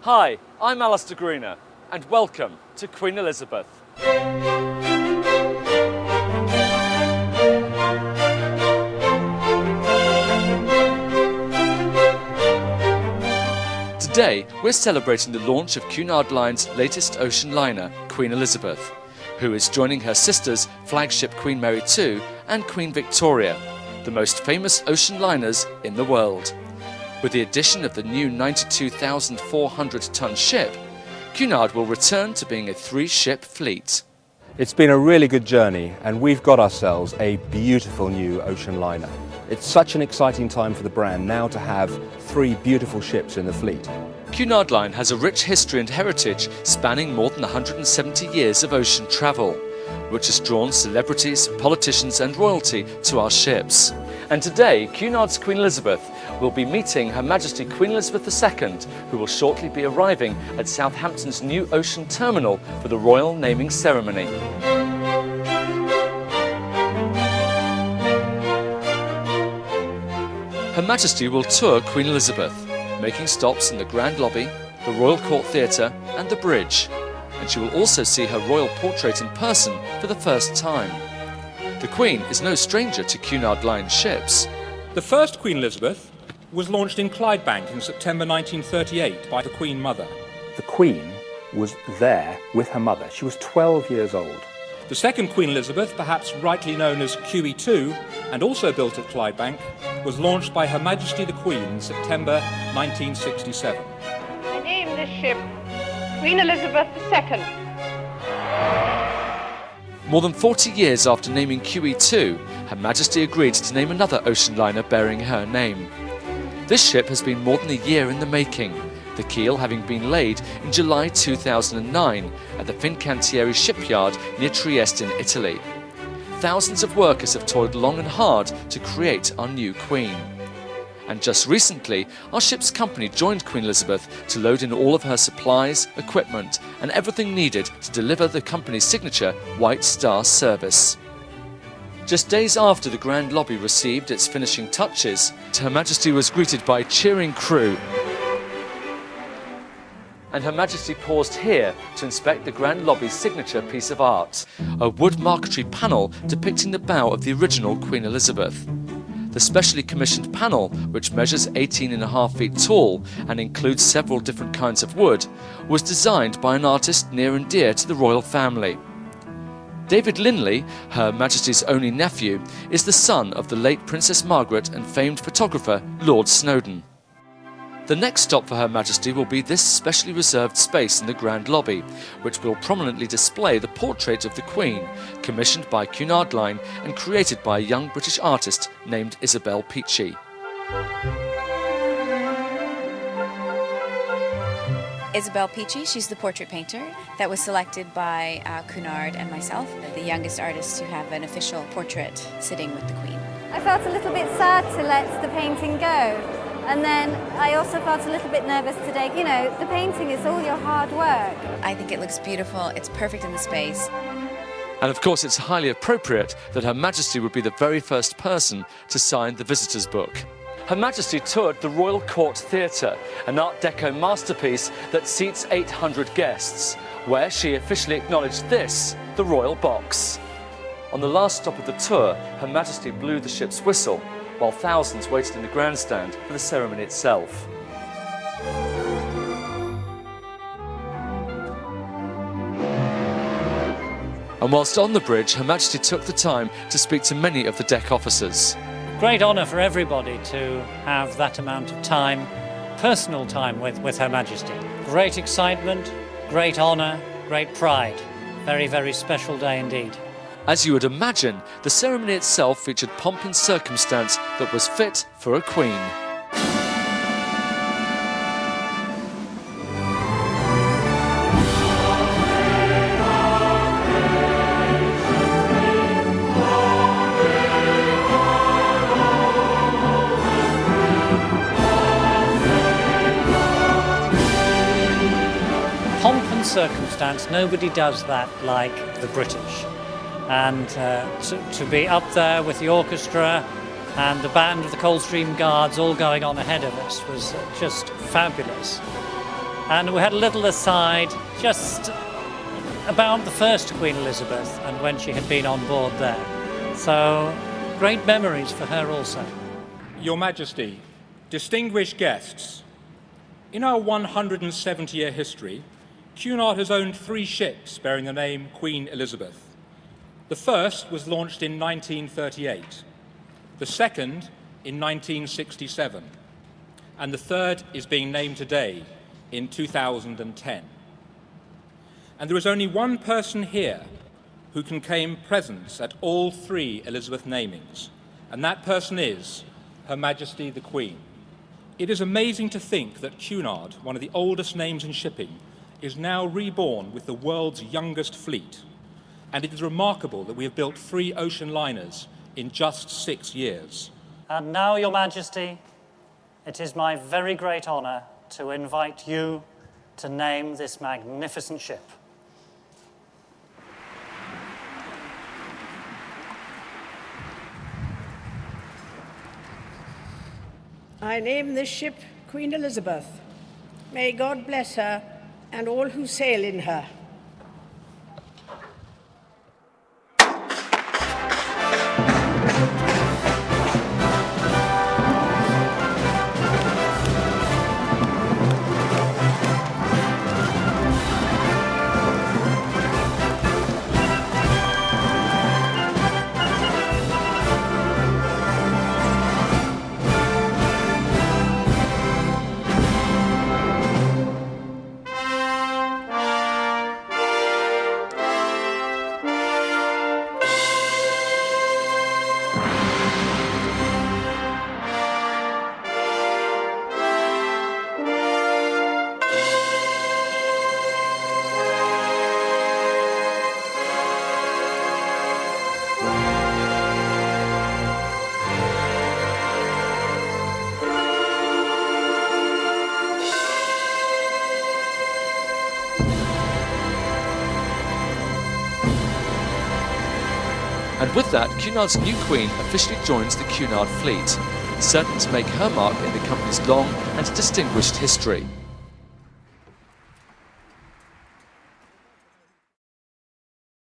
Hi, I'm Alistair Greener, and welcome to Queen Elizabeth. Today, we're celebrating the launch of Cunard Line's latest ocean liner, Queen Elizabeth, who is joining her sisters, flagship Queen Mary II and Queen Victoria, the most famous ocean liners in the world. With the addition of the new 92,400-ton ship, Cunard will return to being a 3-ship fleet. It's been a really good journey, and we've got ourselves a beautiful new ocean liner. It's such an exciting time for the brand now to have 3 beautiful ships in the fleet. Cunard Line has a rich history and heritage spanning more than 170 years of ocean travel, which has drawn celebrities, politicians and royalty to our ships. And today, Cunard's Queen Elizabeth will be meeting Her Majesty Queen Elizabeth II, who will shortly be arriving at Southampton's new ocean terminal for the royal naming ceremony. Her Majesty will tour Queen Elizabeth, making stops in the Grand Lobby, the Royal Court Theatre and the Bridge, and she will also see her royal portrait in person for the first time. The Queen is no stranger to Cunard Line ships. The first Queen Elizabeth was launched in Clydebank in September 1938 by the Queen Mother. The Queen was there with her mother. She was 12 years old. The second Queen Elizabeth, perhaps rightly known as QE2, and also built at Clydebank, was launched by Her Majesty the Queen in September 1967. I name this ship Queen Elizabeth II. More than 40 years after naming QE2, Her Majesty agreed to name another ocean liner bearing her name. This ship has been more than a year in the making, the keel having been laid in July 2009 at the Fincantieri shipyard near Trieste in Italy. Thousands of workers have toiled long and hard to create our new Queen. And just recently, our ship's company joined Queen Elizabeth to load in all of her supplies, equipment and everything needed to deliver the company's signature White Star service. Just days after the Grand Lobby received its finishing touches, Her Majesty was greeted by a cheering crew. And Her Majesty paused here to inspect the Grand Lobby's signature piece of art, a wood marquetry panel depicting the bow of the original Queen Elizabeth. The specially commissioned panel, which measures 18.5 feet tall and includes several different kinds of wood, was designed by an artist near and dear to the royal family. David Linley, Her Majesty's only nephew, is the son of the late Princess Margaret and famed photographer Lord Snowdon. The next stop for Her Majesty will be this specially reserved space in the Grand Lobby, which will prominently display the portrait of the Queen, commissioned by Cunard Line and created by a young British artist named Isabel Peachy. Isabel Peachy, she's the portrait painter that was selected by Cunard and myself, the youngest artists to have an official portrait sitting with the Queen. I felt a little bit sad to let the painting go. And then I also felt a little bit nervous today. You know, the painting is all your hard work. I think it looks beautiful. It's perfect in the space. And of course, it's highly appropriate that Her Majesty would be the very first person to sign the visitor's book. Her Majesty toured the Royal Court Theatre, an Art Deco masterpiece that seats 800 guests, where she officially acknowledged this, the Royal Box. On the last stop of the tour, Her Majesty blew the ship's whistle, while thousands waited in the grandstand for the ceremony itself. And whilst on the bridge, Her Majesty took the time to speak to many of the deck officers. Great honour for everybody to have that amount of time, personal time with Her Majesty. Great excitement, great honour, great pride. Very, very special day indeed. As you would imagine, the ceremony itself featured pomp and circumstance that was fit for a queen. Pomp and circumstance, nobody does that like the British. And to be up there with the orchestra and the band of the Coldstream Guards all going on ahead of us was just fabulous. And we had a little aside just about the first Queen Elizabeth and when she had been on board there. So great memories for her also. Your Majesty, distinguished guests, in our 170-year history, Cunard has owned 3 ships bearing the name Queen Elizabeth. The first was launched in 1938, the second in 1967, and the third is being named today in 2010. And there is only one person here who can claim presence at all 3 Elizabeth namings, and that person is Her Majesty the Queen. It is amazing to think that Cunard, one of the oldest names in shipping, is now reborn with the world's youngest fleet. And it is remarkable that we have built 3 ocean liners in just 6 years. And now, Your Majesty, it is my very great honour to invite you to name this magnificent ship. I name this ship Queen Elizabeth. May God bless her and all who sail in her. And with that, Cunard's new Queen officially joins the Cunard fleet, certain to make her mark in the company's long and distinguished history.